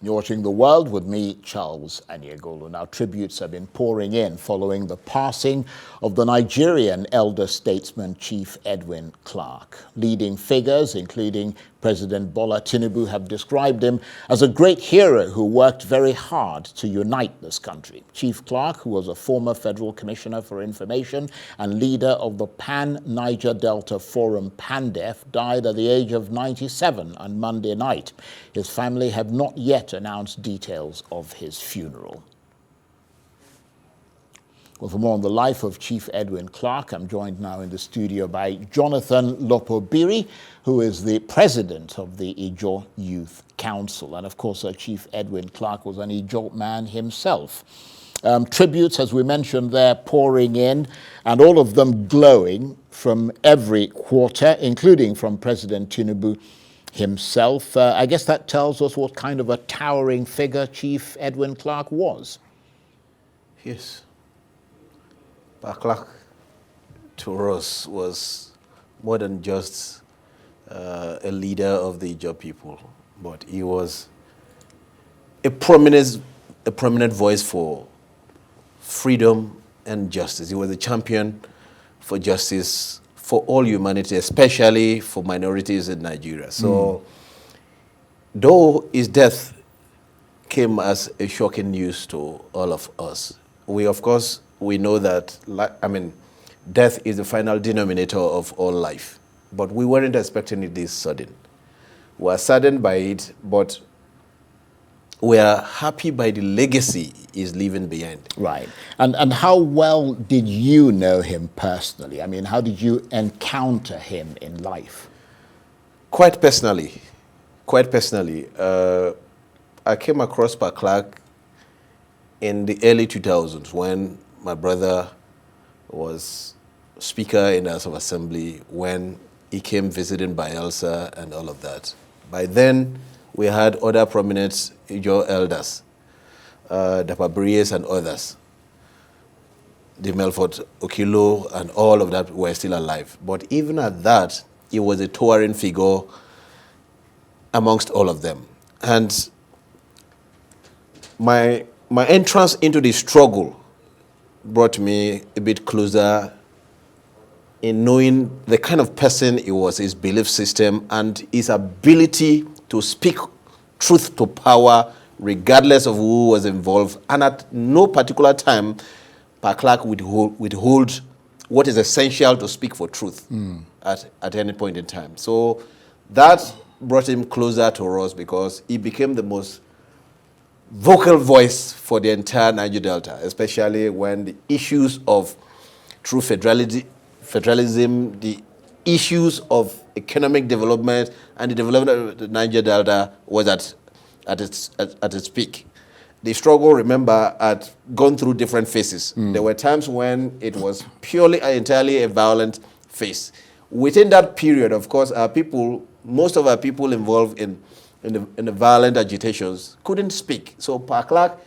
You're watching The World with me, Charles Anyegolu. Now, tributes have been pouring in following the passing of the Nigerian elder statesman Chief Edwin Clark. Leading figures, including President Bola Tinubu, have described him as a great hero who worked very hard to unite this country. Chief Clark, who was a former Federal Commissioner for Information and leader of the Pan-Niger Delta Forum, PANDEF, died at the age of 97 on Monday night. His family have not yet announced details of his funeral. Well, for more on the life of Chief Edwin Clark, I'm joined now in the studio by Jonathan Lokpobiri, who is the president of the Ijaw Youth Council. And of course, Chief Edwin Clark was an Ijaw man himself. Tributes, as we mentioned there, pouring in, and all of them glowing from every quarter, including from President Tinubu himself. I guess that tells us what kind of a towering figure Chief Edwin Clark was. Yes. Clark to us was more than just a leader of the Ijaw people, but he was a prominent voice for freedom and justice. He was a champion for justice for all humanity, especially for minorities in Nigeria. So, though his death came as a shocking news to all of us, we know that, death is the final denominator of all life. But we weren't expecting it this sudden. We are saddened by it, but we are happy by the legacy he's leaving behind. Right. And how well did you know him personally? I mean, how did you encounter him in life? Quite personally. I came across Clark in the early 2000s when my brother was Speaker in the House of Assembly, when he came visiting Bayelsa and all of that. By then, we had other prominent Ijaw elders, Lokpobiri and others. The Melfort Okilo and all of that were still alive. But even at that, he was a towering figure amongst all of them. And my entrance into the struggle brought me a bit closer in knowing the kind of person he was, his belief system, and his ability to speak truth to power regardless of who was involved. And at no particular time, Clark would hold what is essential to speak for truth at any point in time. So that brought him closer to us because he became the most vocal voice for the entire Niger Delta, especially when the issues of true federalism, the issues of economic development and the development of the Niger Delta was at its peak. The struggle, remember, had gone through different phases. There were times when it was entirely a violent phase. Within that period, of course, most of our people involved in the violent agitations couldn't speak. So Clark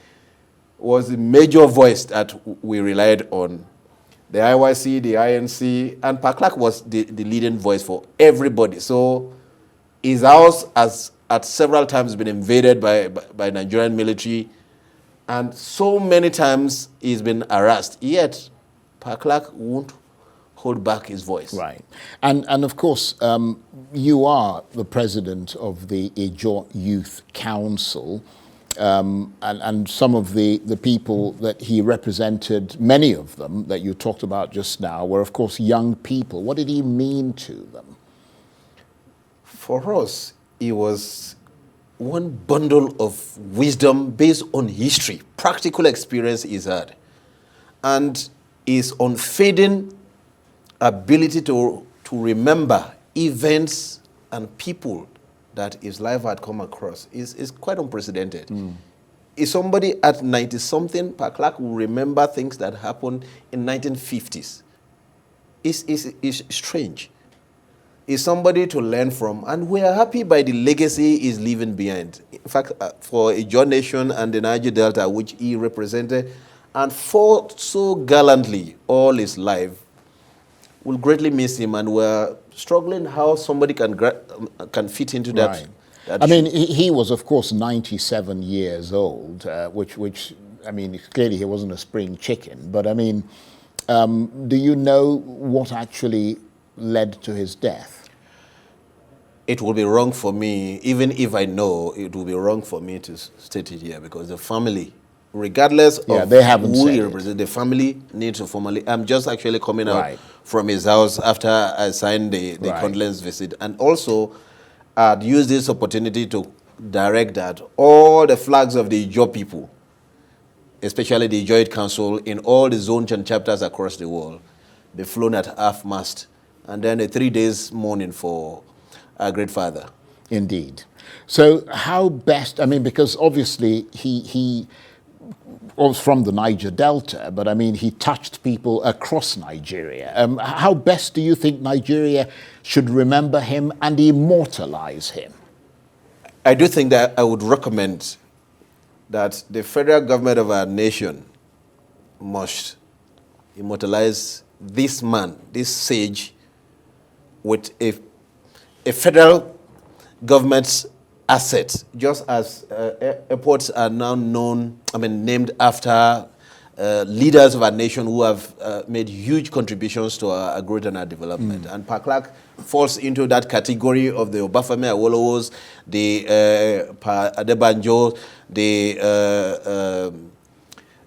was the major voice that we relied on. The IYC, the INC, and Clark was the leading voice for everybody. So his house has at several times been invaded by Nigerian military, and so many times he's been harassed. Yet Clark won't hold back his voice. Right. And of course, you are the president of the Ijaw Youth Council, and some of the people that he represented, many of them that you talked about just now, were, of course, young people. What did he mean to them? For us, he was one bundle of wisdom based on history, practical experience he's had, and his unfading ability to remember events and people that his life had come across is quite unprecedented. Is somebody at 90-something, Clark will remember things that happened in 1950s. It's strange. Is somebody to learn from, and we are happy by the legacy he's leaving behind. In fact, for Ijaw Nation and the Niger Delta, which he represented and fought so gallantly all his life, we'll greatly miss him, and we're struggling how somebody can fit into that I mean, he was, of course, 97 years old, which, I mean, clearly he wasn't a spring chicken. But, I mean, do you know what actually led to his death? It will be wrong for me, even if I know, it will be wrong for me to state it here, because the family, regardless of they haven't who said he it. represents, the family needs to formally. I'm just actually coming Right. out from his house after I signed the Right. condolence visit. And also, I'd use this opportunity to direct that all the flags of the Ijaw people, especially the Ijaw Council in all the zones and chapters across the world, be flown at half-mast. And then a 3 days mourning for our great father. Indeed. So how best, I mean, because obviously he was from the Niger Delta, but I mean, he touched people across Nigeria. How best do you think Nigeria should remember him and immortalize him? I do think that I would recommend that the federal government of our nation must immortalize this man, this sage, with a federal government's assets, just as airports are now named after leaders of our nation who have made huge contributions to our growth and our development. And Paklak falls into that category of the Obafemi Awolowos, the Adebanjo, the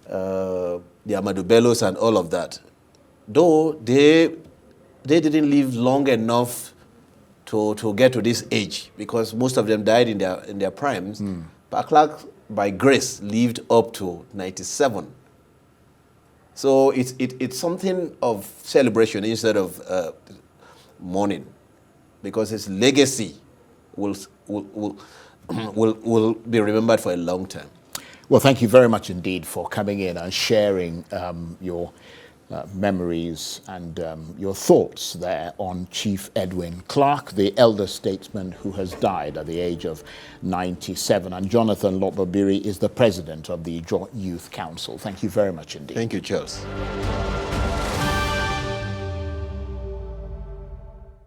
Ahmadu Bellos and all of that. Though they didn't live long enough to get to this age, because most of them died in their primes. Paklak, by grace, lived up to 97. So it's something of celebration instead of mourning, because his legacy will be remembered for a long time. Well, thank you very much indeed for coming in and sharing your memories and your thoughts there on Chief Edwin Clark, the elder statesman who has died at the age of 97. And Jonathan Lokpobiri is the president of the Ijaw Youth Council. Thank you very much indeed. Thank you, Charles.